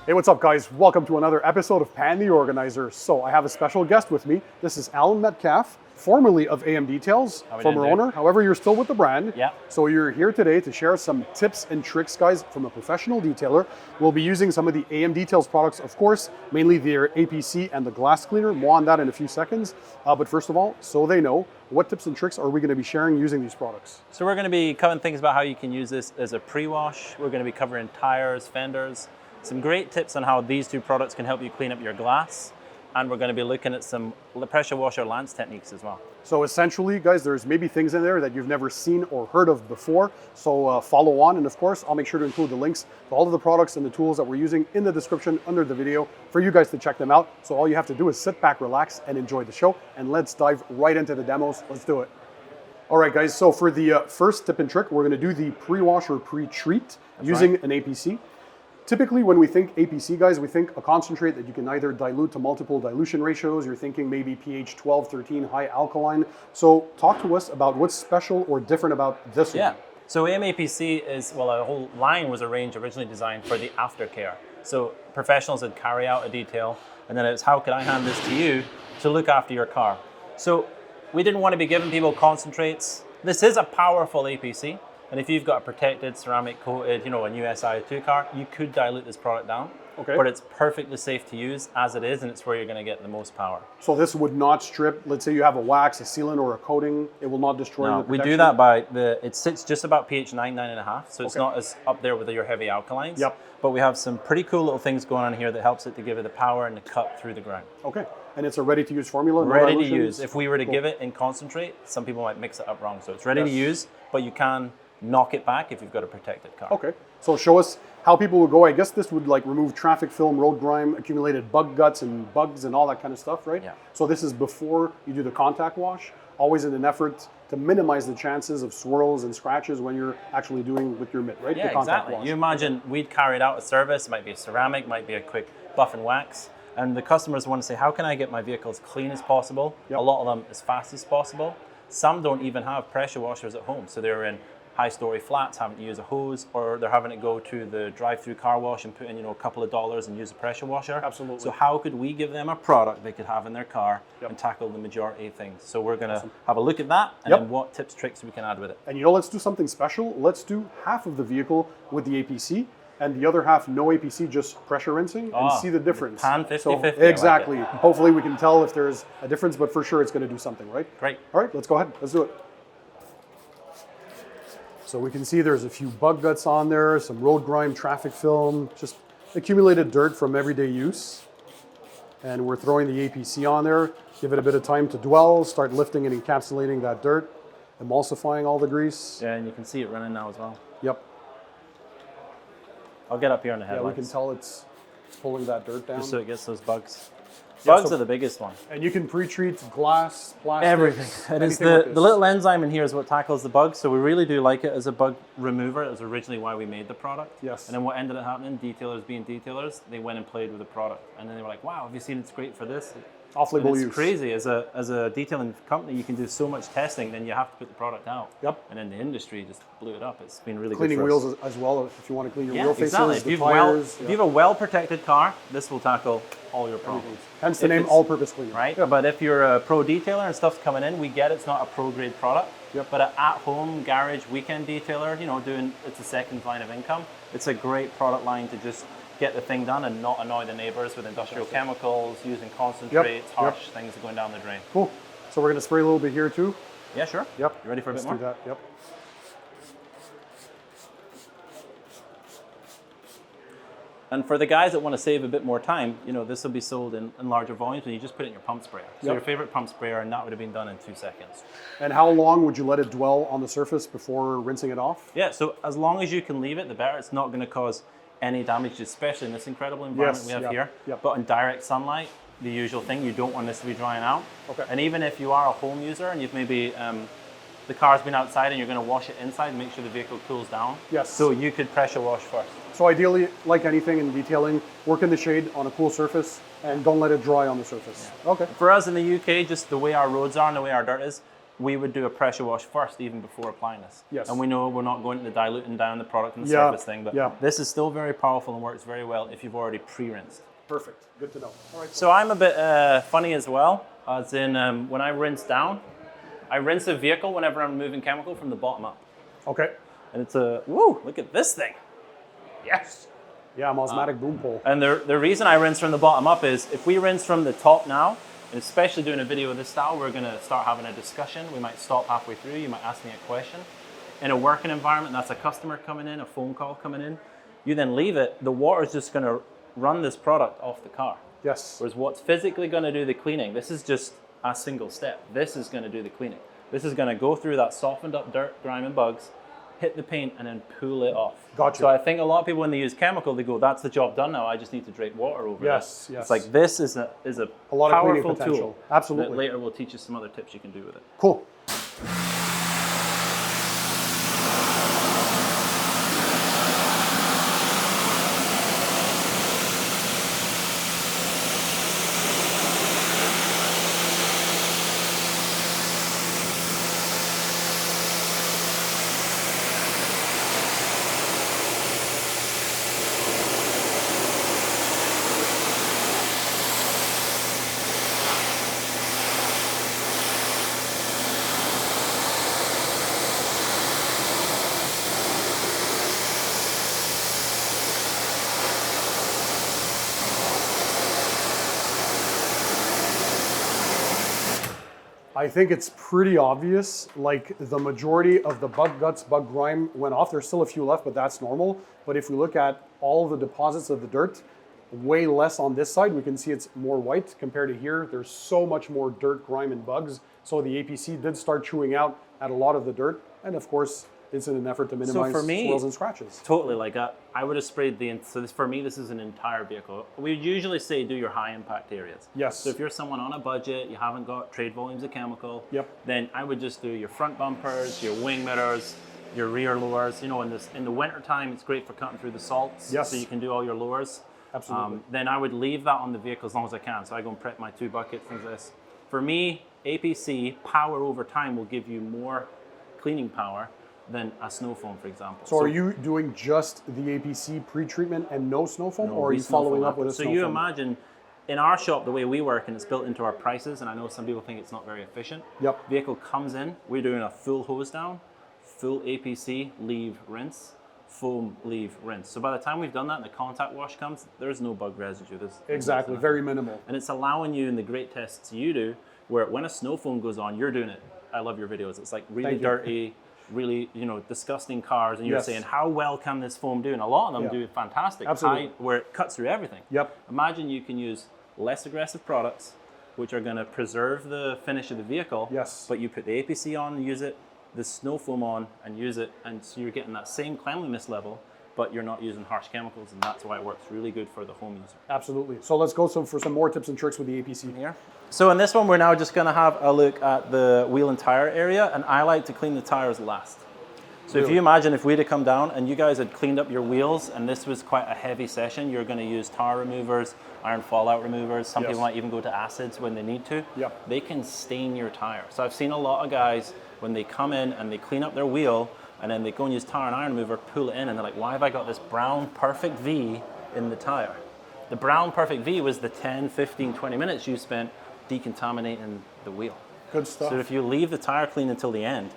Hey, what's up guys? Welcome to another episode of Pan TheOrganizer. So I have a special guest with me. This is Alan Medcraf, formerly of AM Details, former owner. However, you're still with the brand. Yeah. So you're here today to share some tips and tricks, guys, from a professional detailer. We'll be using some of the AM Details products, of course, mainly their APC and the glass cleaner. More on that in a few seconds. But first of all, so they know, what tips and tricks are we going to be sharing using these products? So we're going to be covering things about how you can use this as a pre-wash. We're going to be covering tires, fenders, some great tips on how these two products can help you clean up your glass. And we're going to be looking at some pressure washer lance techniques as well. So essentially, guys, there's maybe things in there that you've never seen or heard of before. So follow on. And of course, I'll make sure to include the links to all of the products and the tools that we're using in the description under the video for you guys to check them out. So all you have to do is sit back, relax, and enjoy the show. And let's dive right into the demos. Let's do it. All right, guys. So for the first tip and trick, we're going to do the pre-wash or pre-treat using an APC. Typically, when we think APC, guys, we think a concentrate that you can either dilute to multiple dilution ratios. You're thinking maybe pH 12, 13, high alkaline. So talk to us about what's special or different about this one. Yeah. So AM APC is, well, a whole line was a range originally designed for the aftercare. So professionals would carry out a detail, and then it's how can I hand this to you to look after your car? So we didn't want to be giving people concentrates. This is a powerful APC. And if you've got a protected, ceramic coated, a new SiO2 car, you could dilute this product down. Okay. But it's perfectly safe to use as it is, and it's where you're going to get the most power. So this would not strip, let's say you have a wax, a sealant, or a coating, it will not destroy the protection? We do that by, it sits just about pH 9, 9.5, so it's not as up there with your heavy alkalines. Yep. But we have some pretty cool little things going on here that helps it to give it the power and the cut through the ground. Okay. And it's a ready-to-use formula? Ready to use. If we were to give it in concentrate, some people might mix it up wrong. So it's ready to use, but you can knock it back if you've got a protected car. Okay, so show us how people would go. I guess this would like remove traffic film, road grime, accumulated bug guts and bugs and all that kind of stuff, right? Yeah. So this is before you do the contact wash, always in an effort to minimize the chances of swirls and scratches when you're actually doing with your mitt, right? Yeah, the contact exactly. wash. You imagine we'd carried out a service, it might be a ceramic, might be a quick buff and wax, and the customers want to say, how can I get my vehicle as clean as possible? Yep. A lot of them as fast as possible. Some don't even have pressure washers at home, so they're in high-story flats, having to use a hose, or they're having to go to the drive-through car wash and put in, a couple of dollars and use a pressure washer. Absolutely. So how could we give them a product they could have in their car and tackle the majority of things? So we're going to have a look at that and then what tips, tricks we can add with it. And let's do something special. Let's do half of the vehicle with the APC and the other half no APC, just pressure rinsing, and see the difference. Pan 50-50. So, exactly. Hopefully we can tell if there's a difference, but for sure it's going to do something, right? Great. All right, let's go ahead. Let's do it. So we can see there's a few bug guts on there, some road grime, traffic film, just accumulated dirt from everyday use. And we're throwing the APC on there, give it a bit of time to dwell, start lifting and encapsulating that dirt, emulsifying all the grease. Yeah, and you can see it running now as well. Yep. I'll get up here on the headlights. Yeah, we can tell it's pulling that dirt down. Just so it gets those bugs. Bugs are the biggest one. And you can pre-treat glass, plastic, everything. It is the little enzyme in here is what tackles the bugs. So we really do like it as a bug remover. It was originally why we made the product. Yes. And then what ended up happening, detailers being detailers, they went and played with the product. And then they were like, wow, have you seen it's great for this? Off-label use. It's crazy. As a detailing company, you can do so much testing, then you have to put the product out. Yep. And then the industry just blew it up. It's been really cleaning good for us. wheels as well, if you want to clean your wheel faces, exactly. the tires. If you have a well-protected car, this will tackle all your problems. Hence the name all-purpose cleaner. Right, but if you're a pro detailer and stuff's coming in, we get it's not a pro-grade product. Yep. But an at-home garage weekend detailer, it's a second line of income. It's a great product line to just get the thing done and not annoy the neighbors with industrial chemicals, using concentrates, harsh things going down the drain. Cool. So we're going to spray a little bit here too. Yeah, sure. Yep. You ready for a bit more? Let's do that. Yep. And for the guys that want to save a bit more time, this will be sold in larger volumes, and you just put it in your pump sprayer. So your favorite pump sprayer, and that would have been done in 2 seconds. And how long would you let it dwell on the surface before rinsing it off? Yeah, so as long as you can leave it, the better. It's not going to cause any damage, especially in this incredible environment we have here. Yep. But in direct sunlight, the usual thing, you don't want this to be drying out. Okay. And even if you are a home user and you've maybe the car's been outside and you're going to wash it inside, make sure the vehicle cools down. Yes. So you could pressure wash first. So ideally, like anything in detailing, work in the shade on a cool surface and don't let it dry on the surface. Yeah. Okay. For us in the UK, just the way our roads are and the way our dirt is, we would do a pressure wash first, even before applying this. Yes. And we know we're not going to the diluting down the product and the Yeah, surface thing, but yeah. this is still very powerful and works very well if you've already pre-rinsed. Perfect. Good to know. All right. So I'm a bit funny as well, as in when I rinse down, I rinse a vehicle whenever I'm removing chemical from the bottom up. Okay. And it's a, woo, look at this thing. Yes. Yeah, osmotic boom pole. And the reason I rinse from the bottom up is if we rinse from the top now, and especially doing a video of this style, we're gonna start having a discussion. We might stop halfway through, you might ask me a question. In a working environment, that's a customer coming in, a phone call coming in, you then leave it, the water's just gonna run this product off the car. Yes. Whereas what's physically gonna do the cleaning, this is just a single step. This is gonna do the cleaning. This is gonna go through that softened up dirt, grime and bugs, hit the paint and then pull it off. Gotcha. So I think a lot of people when they use chemical, they go, that's the job done now, I just need to drape water over Yes, it. yes. It's like this is a lot of cleaning powerful potential. tool. Absolutely. That later we'll teach you some other tips you can do with it. Cool. I think it's pretty obvious, like the majority of the bug guts, bug grime went off. There's still a few left, but that's normal. But if we look at all the deposits of the dirt, way less on this side. We can see it's more white compared to here. There's so much more dirt, grime, and bugs. So the APC did start chewing out at a lot of the dirt. And of course, it's in an effort to minimize swirls and scratches. Totally, like I would have sprayed so this, for me, this is an entire vehicle. We usually say do your high impact areas. Yes. So if you're someone on a budget, you haven't got trade volumes of chemical, Yep. then I would just do your front bumpers, your wing mirrors, your rear lowers. You know, in the winter time, it's great for cutting through the salts. Yes. So you can do all your lowers. Absolutely. Then I would leave that on the vehicle as long as I can. So I go and prep my 2 buckets and this. For me, APC power over time will give you more cleaning power than a snow foam, for example. So are you doing just the APC pre-treatment and no snow foam, or are you following up with a snow foam? So you imagine, in our shop, the way we work, and it's built into our prices, and I know some people think it's not very efficient. Yep. Vehicle comes in, we're doing a full hose down, full APC, leave, rinse, foam, leave, rinse. So by the time we've done that and the contact wash comes, there's no bug residue. Exactly, very minimal. And it's allowing you in the great tests you do, where when a snow foam goes on, you're doing it. I love your videos. It's like really dirty, really, disgusting cars, and you're saying, how well can this foam do? And a lot of them do fantastic, where it cuts through everything. Yep. Imagine you can use less aggressive products, which are going to preserve the finish of the vehicle. Yes. But you put the APC on and use it, the snow foam on and use it, and so you're getting that same cleanliness level, but you're not using harsh chemicals, and that's why it works really good for the home user. Absolutely. So let's go for some more tips and tricks with the APC. Here. So in this one, we're now just going to have a look at the wheel and tire area, and I like to clean the tires last. So if you imagine if we'd have come down and you guys had cleaned up your wheels, and this was quite a heavy session, you're going to use tar removers, iron fallout removers. Some people might even go to acids when they need to. Yep. They can stain your tire. So I've seen a lot of guys when they come in and they clean up their wheel, and then they go and use tar and iron remover, pull it in, and they're like, why have I got this brown perfect V in the tire? The brown perfect V was the 10, 15, 20 minutes you spent decontaminating the wheel. Good stuff. So if you leave the tire clean until the end,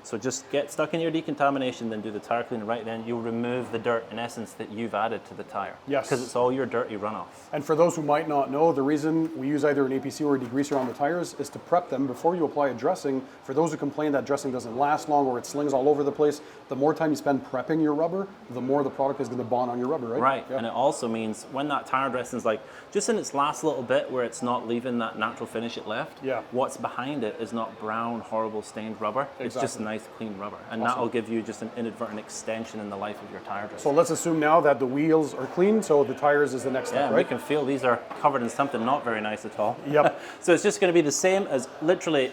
so just get stuck in your decontamination, then do the tire clean right then, you'll remove the dirt, in essence, that you've added to the tire. Yes. Because it's all your dirty runoff. And for those who might not know, the reason we use either an APC or a degreaser on the tires is to prep them before you apply a dressing. For those who complain that dressing doesn't last long or it slings all over the place, the more time you spend prepping your rubber, the more the product is going to bond on your rubber, right? Right, and it also means when that tire dressing is just in its last little bit where it's not leaving that natural finish it left, what's behind it is not brown, horrible stained rubber. Exactly. It's just nice, clean rubber. And that'll give you just an inadvertent extension in the life of your tire dressing. So let's assume now that the wheels are clean, so the tires is the next step, right? We can feel these are covered in something not very nice at all. Yep. So it's just going to be the same as literally,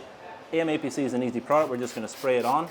APC is an easy product. We're just going to spray it on.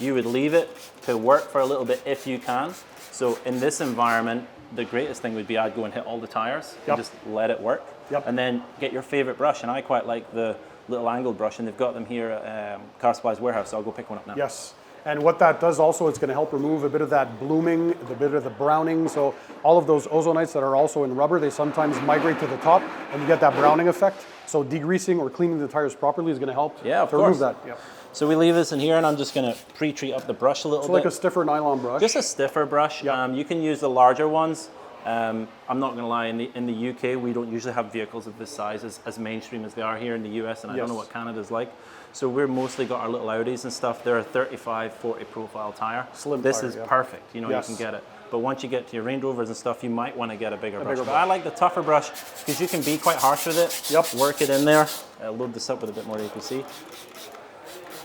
You would leave it to work for a little bit if you can. So in this environment, the greatest thing would be I'd go and hit all the tires and just let it work. Yep. And then get your favorite brush. And I quite like the little angled brush, and they've got them here at Car Supplies warehouse, so I'll go pick one up now. Yes. And what that does also, it's going to help remove a bit of that blooming, a bit of the browning. So all of those ozonites that are also in rubber, they sometimes migrate to the top and you get that browning effect. So degreasing or cleaning the tires properly is going to help to remove that. Yep. So we leave this in here, and I'm just going to pre-treat up the brush a little bit. Like a stiffer nylon brush. Just a stiffer brush. Yep. You can use the larger ones. I'm not going to lie, in the UK, we don't usually have vehicles of this size as mainstream as they are here in the US, and I don't know what Canada's like. So we're mostly got our little Audis and stuff. They're a 35-40 profile tire. Slim this tire, is perfect. You know, you can get it. But once you get to your Range Rovers and stuff, you might want to get a bigger brush. But I like the tougher brush because you can be quite harsh with it. Yep. Work it in there. Load this up with a bit more APC.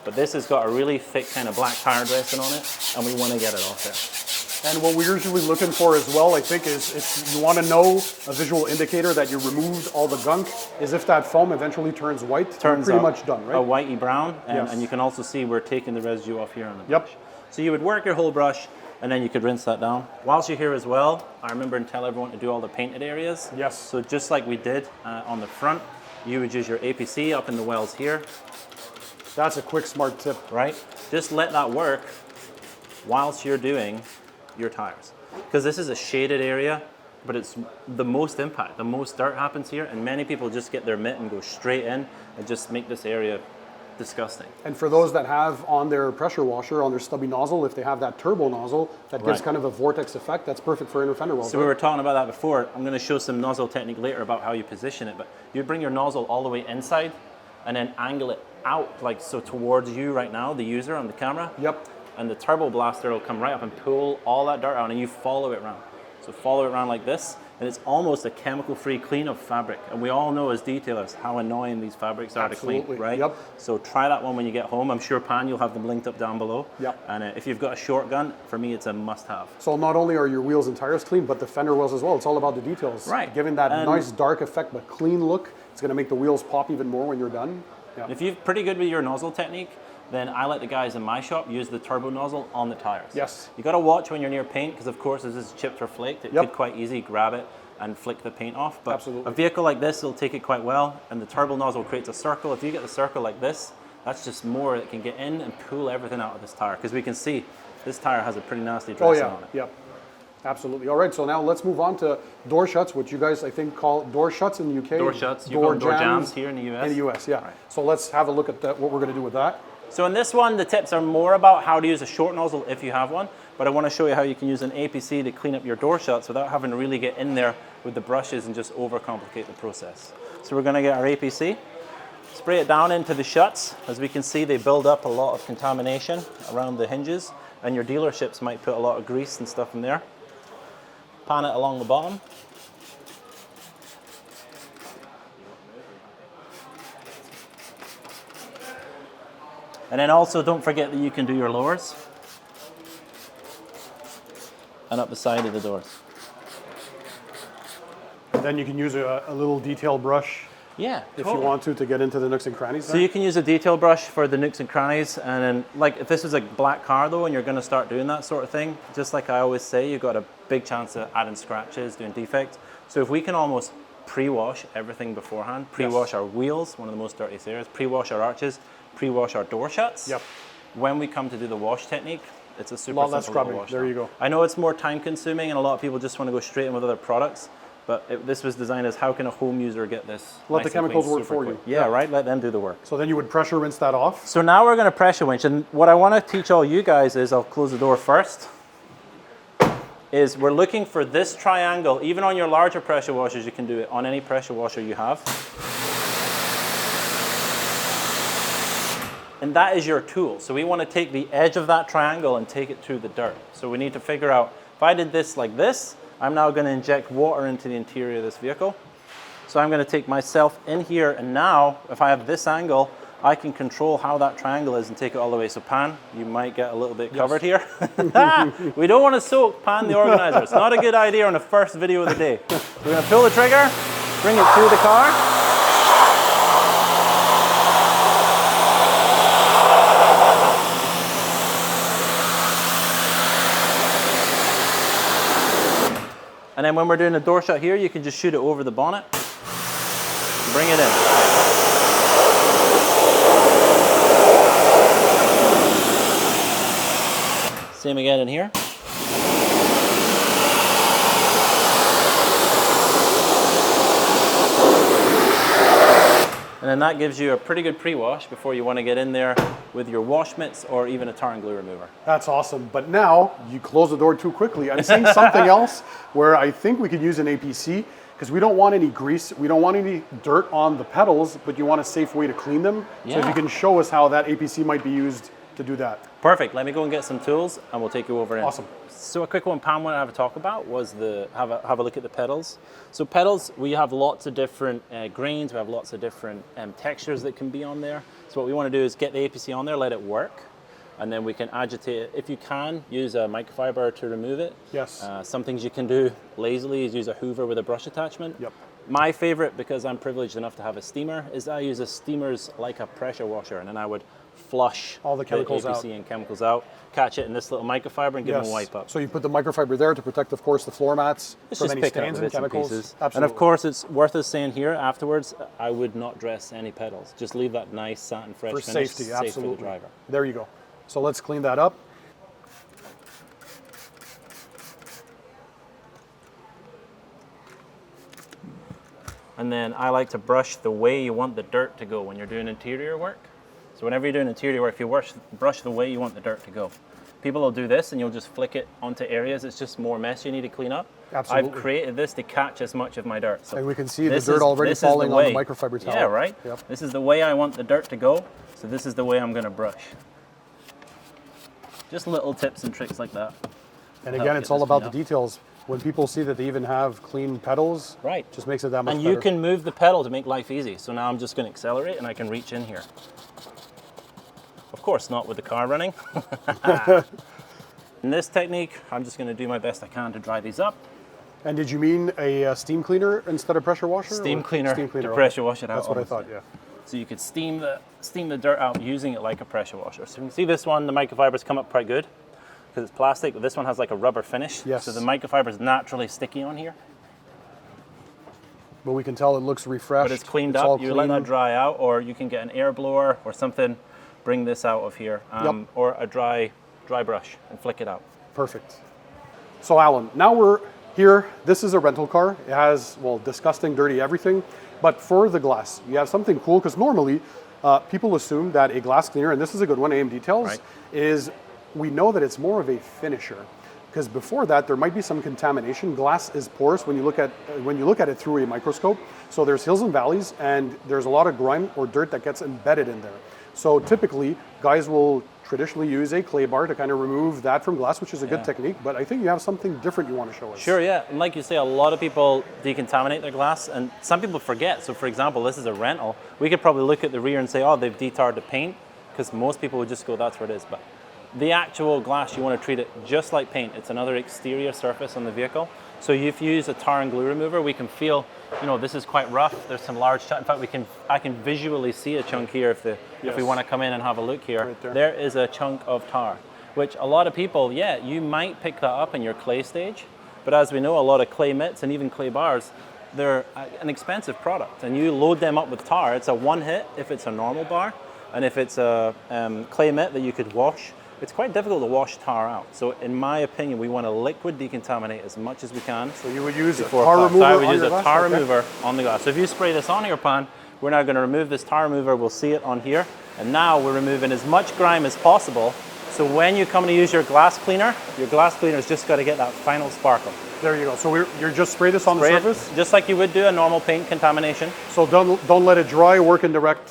But this has got a really thick kind of black tire dressing on it, and we want to get it off there. And what we're usually looking for as well, I think, is if you want to know a visual indicator that you removed all the gunk, is if that foam eventually turns white, you're pretty much done, right? A whitey brown, and you can also see we're taking the residue off here on the brush. So you would work your whole brush, and then you could rinse that down. Whilst you're here as well, I remember and tell everyone to do all the painted areas. Yes. So just like we did on the front, you would use your APC up in the wells here. That's a quick, smart tip. Right? Just let that work whilst you're doing your tires. Because this is a shaded area, but it's the most impact, the most dirt happens here, and many people just get their mitt and go straight in and just make this area disgusting. And for those that have on their pressure washer, on their stubby nozzle, if they have that turbo nozzle, that gives kind of a vortex effect, that's perfect for inner fender wells. So we were talking about that before. I'm going to show some nozzle technique later about how you position it, but you bring your nozzle all the way inside and then angle it out, like so towards you right now, the user on the camera. Yep. And the turbo blaster will come right up and pull all that dirt out, and you follow it around. So follow it around like this, and it's almost a chemical-free clean of fabric. And we all know as detailers how annoying these fabrics are to clean, right? Yep. So try that one when you get home. I'm sure, Pan, you'll have them linked up down below. Yep. And if you've got a shotgun, for me, it's a must-have. So not only are your wheels and tires clean, but the fender wells as well. It's all about the details. Right. Giving that nice dark effect, but clean look. It's going to make the wheels pop even more when you're done. Yep. If you're pretty good with your nozzle technique, then I let the guys in my shop use the turbo nozzle on the tires. Yes. You got to watch when you're near paint, because of course, as this is chipped or flaked, it could quite easily grab it and flick the paint off. But a vehicle like this will take it quite well, and the turbo nozzle creates a circle. If you get the circle like this, that's just more that can get in and pull everything out of this tire, because we can see this tire has a pretty nasty dressing on it. Yep. Absolutely. All right, so now let's move on to door shuts, which you guys, I think, call door shuts in the UK. Door shuts, you call them door jams here in the US. In the US, yeah. Right. So let's have a look at what we're going to do with that. So in this one, the tips are more about how to use a short nozzle if you have one, but I want to show you how you can use an APC to clean up your door shuts without having to really get in there with the brushes and just overcomplicate the process. So we're going to get our APC, spray it down into the shuts. As we can see, they build up a lot of contamination around the hinges, and your dealerships might put a lot of grease and stuff in there. Pan it along the bottom. And then also don't forget that you can do your lowers and up the side of the doors. And then you can use a little detail brush if you want to get into the nooks and crannies there. So you can use a detail brush for the nooks and crannies, and then like if this was a black car though and you're going to start doing that sort of thing, just like I always say, you've got a big chance of adding scratches, doing defects. So if we can almost pre-wash everything beforehand, pre-wash our wheels, one of the most dirtiest areas, pre-wash our arches, pre-wash our door shuts. Yep. When we come to do the wash technique, it's a super less simple scrubbing. wash. There you go. I know it's more time consuming and a lot of people just want to go straight in with other products, but this was designed as how can a home user get this? Let the chemicals work for you. Yeah, right, let them do the work. So then you would pressure rinse that off. So now we're going to pressure winch, and what I want to teach all you guys is, I'll close the door first, is we're looking for this triangle. Even on your larger pressure washers, you can do it on any pressure washer you have. And that is your tool. So we want to take the edge of that triangle and take it through the dirt. So we need to figure out, if I did this like this, I'm now going to inject water into the interior of this vehicle. So I'm going to take myself in here, and now if I have this angle, I can control how that triangle is and take it all the way. So Pan, you might get a little bit covered here. We don't want to soak Pan the Organizer. It's not a good idea on the first video of the day. So we're going to pull the trigger, bring it to the car. And then when we're doing a door shut here, you can just shoot it over the bonnet, bring it in. Same again in here. And then that gives you a pretty good pre-wash before you want to get in there with your wash mitts or even a tar and glue remover. That's awesome. But now you close the door too quickly. I'm seeing something else where I think we could use an APC because we don't want any grease, we don't want any dirt on the pedals, but you want a safe way to clean them. Yeah. So if you can show us how that APC might be used to do that. Perfect. Let me go and get some tools and we'll take you over in. Awesome. So a quick one Pam wanted to have a talk about was have a look at the pedals. So pedals, we have lots of different grains, we have lots of different textures that can be on there. So what we want to do is get the APC on there, let it work, and then we can agitate it. If you can, use a microfiber to remove it. Yes. Some things you can do lazily is use a hoover with a brush attachment. Yep. My favorite, because I'm privileged enough to have a steamer, is I use a steamer's like a pressure washer, and then I would flush all the chemicals APC out and chemicals out, catch it in this little microfiber and give them a wipe up. So you put the microfiber there to protect, of course, the floor mats It's from just any picking up stains the and bits and chemicals. pieces. Absolutely. And of course, it's worth us saying here afterwards, I would not dress any pedals. Just leave that nice satin fresh for finish, safety, safe absolutely. for the driver. There you go. So let's clean that up. And then I like to brush the way you want the dirt to go when you're doing interior work. So whenever you're doing interior work, if you brush the way you want the dirt to go. People will do this and you'll just flick it onto areas. It's just more mess you need to clean up. Absolutely. I've created this to catch as much of my dirt. So and we can see the dirt already falling on the microfiber towel. Yeah, right? Yep. This is the way I want the dirt to go. So this is the way I'm going to brush. Just little tips and tricks like that. And again, it's all about the details. When people see that they even have clean pedals, right, just makes it that much better. And you can move the pedal to make life easy. So now I'm just going to accelerate and I can reach in here. Of course, not with the car running. In this technique, I'm just going to do my best I can to dry these up. And did you mean a steam cleaner instead of pressure washer? Steam cleaner to pressure wash it out. That's what I thought, yeah. So you could steam the dirt out using it like a pressure washer. So you can see this one, the microfibers come up quite good because it's plastic, but this one has like a rubber finish. Yes. So the microfiber is naturally sticky on here. But we can tell it looks refreshed. But it's cleaned up. You let that dry out, or you can get an air blower or something, bring this out of here, or a dry brush and flick it out. Perfect. So Alan, now we're here. This is a rental car. It has, well, disgusting, dirty everything. But for the glass, you have something cool, because normally people assume that a glass cleaner, and this is a good one, AM Details, right, is we know that it's more of a finisher. Because before that, there might be some contamination. Glass is porous when you look at it through a microscope. So there's hills and valleys, and there's a lot of grime or dirt that gets embedded in there. So typically, guys will traditionally use a clay bar to kind of remove that from glass, which is a good technique. But I think you have something different you want to show us. Sure, yeah. And like you say, a lot of people decontaminate their glass, and some people forget. So for example, this is a rental. We could probably look at the rear and say, oh, they've detarred the paint, because most people would just go, that's where it is. But the actual glass, you want to treat it just like paint. It's another exterior surface on the vehicle. So if you use a tar and glue remover, we can feel, this is quite rough. There's some large chunk. In fact, I can visually see a chunk here if we want to come in and have a look here. Right there is a chunk of tar, which a lot of people, you might pick that up in your clay stage. But as we know, a lot of clay mitts and even clay bars, they're an expensive product. And you load them up with tar. It's a one hit if it's a normal bar. And if it's a clay mitt that you could wash, it's quite difficult to wash tar out. So in my opinion, we want to liquid decontaminate as much as we can. So you would use a tar remover I would use a tar remover on the glass. So if you spray this on your pan, we're now going to remove this tar remover. We'll see it on here. And now we're removing as much grime as possible. So when you come to use your glass cleaner's just got to get that final sparkle. There you go. So you're just spray this on the surface? Just like you would do a normal paint contamination. So don't let it dry,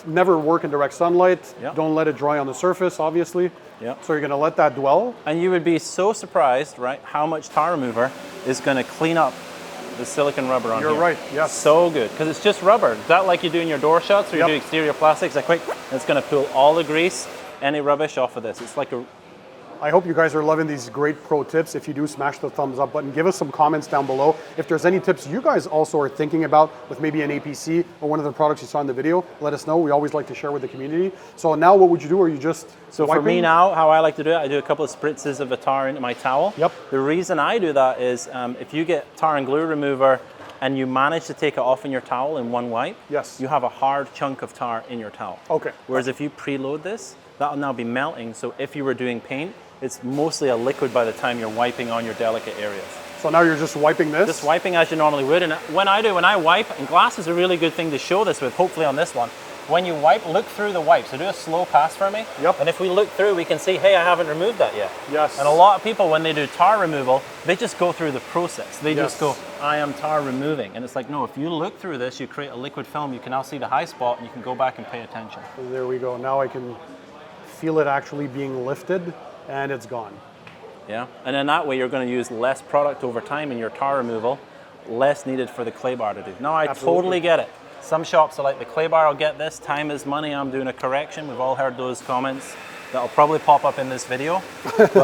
never work in direct sunlight. Yep. Don't let it dry on the surface, obviously. Yep. So you're going to let that dwell. And you would be so surprised, right, how much tar remover is going to clean up the silicone rubber on here. You're right, yes. So good, because it's just rubber. Is that like you do in your door shuts or you do exterior plastics? Like quick, it's going to pull all the grease, any rubbish off of this. It's like I hope you guys are loving these great pro tips. If you do, smash the thumbs up button. Give us some comments down below. If there's any tips you guys also are thinking about with maybe an APC or one of the products you saw in the video, let us know. We always like to share with the community. So now what would you do? Are you just So for me now, how I like to do it, I do a couple of spritzes of the tar into my towel. Yep. The reason I do that is if you get tar and glue remover and you manage to take it off in your towel in one wipe, yes, you have a hard chunk of tar in your towel. Okay. Whereas if you preload this, that'll now be melting. So if you were doing paint, it's mostly a liquid by the time you're wiping on your delicate areas. So now you're just wiping this? Just wiping as you normally would. And when I wipe, and glass is a really good thing to show this with, hopefully on this one. When you wipe, look through the wipe. So do a slow pass for me. Yep. And if we look through, we can see, hey, I haven't removed that yet. Yes. And a lot of people, when they do tar removal, they just go through the process. They Yes. just go, I am tar removing. And it's like, no, if you look through this, you create a liquid film, you can now see the high spot and you can go back and pay attention. There we go. Now I can feel it actually being lifted and it's gone. Yeah. And then that way you're going to use less product over time in your tar removal, less needed for the clay bar to do. No, I Absolutely. totally get it. Some shops are like, the clay bar, I'll get this, time is money, I'm doing a correction. We've all heard those comments. That'll probably pop up in this video. But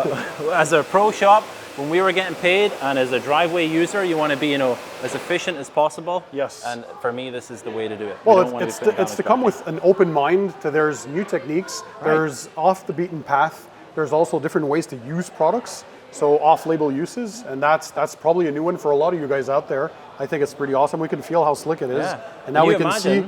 as a pro shop, when we were getting paid, and as a driveway user, you want to be, you know, as efficient as possible. Yes. And for me, this is the way to do it. Well, it's to come with an open mind to there's new techniques, there's off the beaten path, there's also different ways to use products. So off-label uses, and that's probably a new one for a lot of you guys out there. I think it's pretty awesome. We can feel how slick it is. Yeah. And now we can see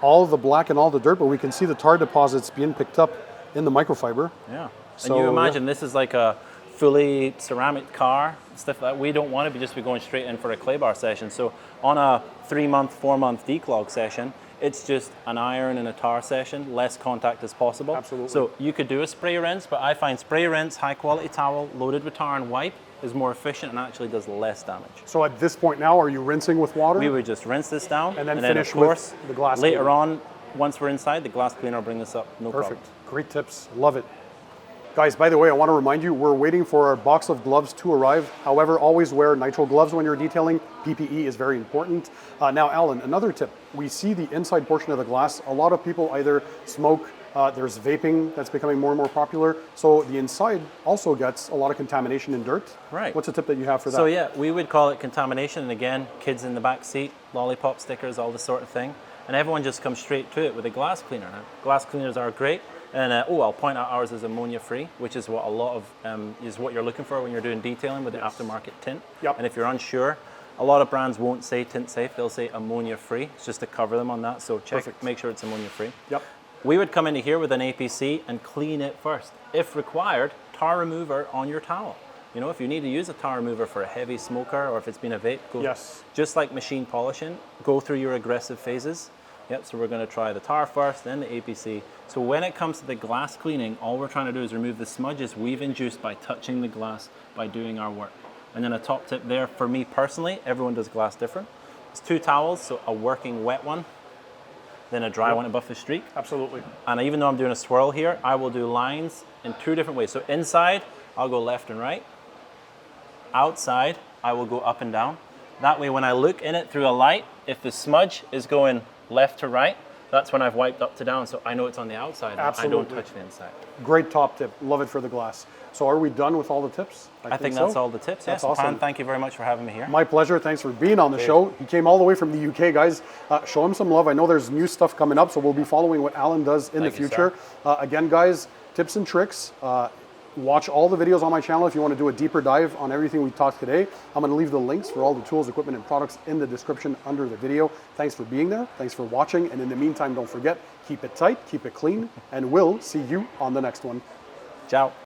all the black and all the dirt, but we can see the tar deposits being picked up in the microfiber. Yeah. So, and you imagine this is like a fully ceramic car, stuff like that. We don't want to just be going straight in for a clay bar session. So on a 3-month, 4-month declog session, it's just an iron and a tar session, less contact as possible. Absolutely. So you could do a spray rinse, but I find spray rinse, high quality towel, loaded with tar and wipe is more efficient and actually does less damage. So at this point now, are you rinsing with water? We would just rinse this down and then of finish course, with the glass later cleaner. on, once we're inside, the glass cleaner will bring this up, no Perfect. problem. Great tips. Love it. Guys, by the way, I want to remind you, we're waiting for our box of gloves to arrive. However, always wear nitrile gloves when you're detailing. PPE is very important. Now, Alan, another tip. We see the inside portion of the glass. A lot of people either smoke, there's vaping that's becoming more and more popular. So the inside also gets a lot of contamination and dirt. Right. What's a tip that you have for that? So yeah, we would call it contamination. And again, kids in the back seat, lollipop stickers, all this sort of thing. And everyone just comes straight to it with a glass cleaner. Now, glass cleaners are great. And I'll point out ours is ammonia free, which is what a lot of is what you're looking for when you're doing detailing with the aftermarket tint. Yep. And if you're unsure, a lot of brands won't say tint safe; they'll say ammonia free. It's just to cover them on that. So check, Perfect. make sure it's ammonia free. Yep. We would come into here with an APC and clean it first. If required, tar remover on your towel. You know, if you need to use a tar remover for a heavy smoker or if it's been a vape, go. Yes. Just like machine polishing, go through your aggressive phases. Yep, so we're going to try the tar first, then the APC. So when it comes to the glass cleaning, all we're trying to do is remove the smudges we've induced by touching the glass, by doing our work. And then a top tip there, for me personally, everyone does glass different. It's 2 towels, so a working wet one, then a dry one above the streak. Absolutely. And even though I'm doing a swirl here, I will do lines in 2 different ways. So inside, I'll go left and right. Outside, I will go up and down. That way, when I look in it through a light, if the smudge is going left to right, that's when I've wiped up to down, so I know it's on the outside. Absolutely. I don't touch the inside. Great top tip. Love it for the glass. So are we done with all the tips? I think that's all the tips. That's yes. awesome. Pan, thank you very much for having me here. My pleasure. Thanks for being on the show. He came all the way from the UK, guys. Show him some love. I know there's new stuff coming up, so we'll be following what Alan does in the future. Again, guys, tips and tricks. Watch all the videos on my channel if you want to do a deeper dive on everything we talked today. I'm going to leave the links for all the tools, equipment, and products in the description under the video. Thanks for being there. Thanks for watching. And in the meantime, don't forget, keep it tight, keep it clean, and we'll see you on the next one. Ciao.